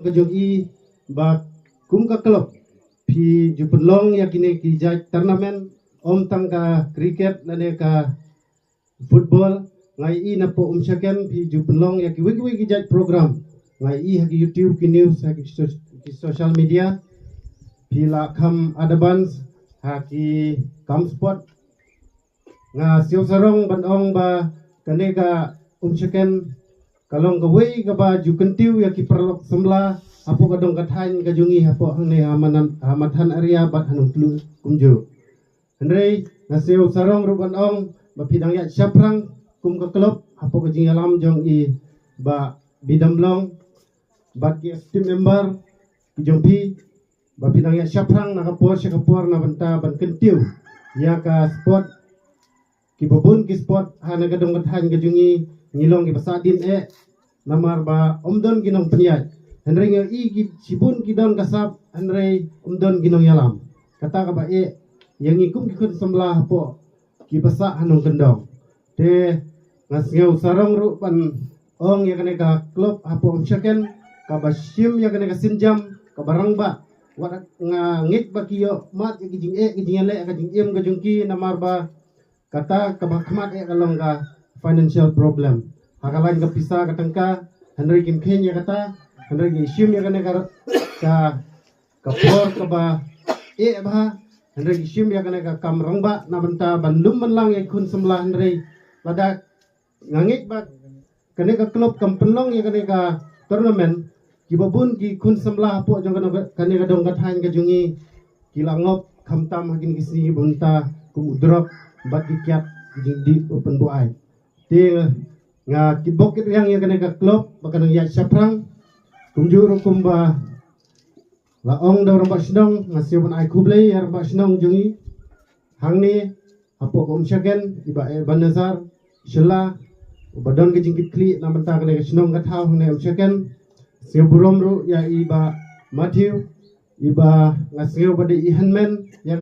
Kejogi ba kum ka klub phi jupenlong ya kini ki jaj turnamen om tangka cricket nane ka football ngai I na po syaken phi jupenlong ya ki wiki ki jaj program ngai I ha ki YouTube ki news ha ki social media phi la kham advance ha ki kam sport nga siu sarong ban ong ba kane ka syaken kalong gawai ka ba jukentiu ya ki perlok sembla apo kadong kathan kajungi apo hane hamatan area bat hanung tlu kumjo Andre naseu sarong ruban ong ba pidang ya syaprang kum ka klub apo ka jingalam jong I ba bidamlong bat ki team member jong pi ba pidang ya syaprang nakapor syakapor na banta ban kentiu ya ka sport ki babun ki sport hana kadong kathan kajungi ngilong ki pasadin namar ba omdon ginong penyat henry nga I ki sibun kidon kasap henry omdon ginong yalam kata ka ba yang ikum ki kun semblah po ki basa hanong kendong te ngasngeu sarong ru pan ong ya kane ka klub hapo syaken ka basim ya kane ka sinjam ka barang ba wat nga ngit ba kiyo mat ki jing le ka jing ka jungki namar ba kata ka bakmat kalong ka financial problem hakalan ka pisa katangka henry kim kenya kata henry ki isyum ya kane ka por ka ba ba henry ki isyum ya kane ka kamrang ba na banta bandum manlang ya kun semlah henry pada ngangit ba kane ka klub kampenlong ya kane ka tournament ki babun ki kun semlah po jong kane ka dong kathan ka jungi ki langop kamtam hakin kisi bunta kum drop bat kiat di open buai ti nga kibok yang kane ka klub bakanang ya syaprang kumjuro kumba laong daw rambak sinong ngasiw ban ay kublay ya rambak sinong jungi hangni apo ko syaken iba banazar shela badon ke jingkit kli na banta kane ka sinong kathaw hangni syaken siw burom ru ya iba Matthew iba ngasiw bade ihanmen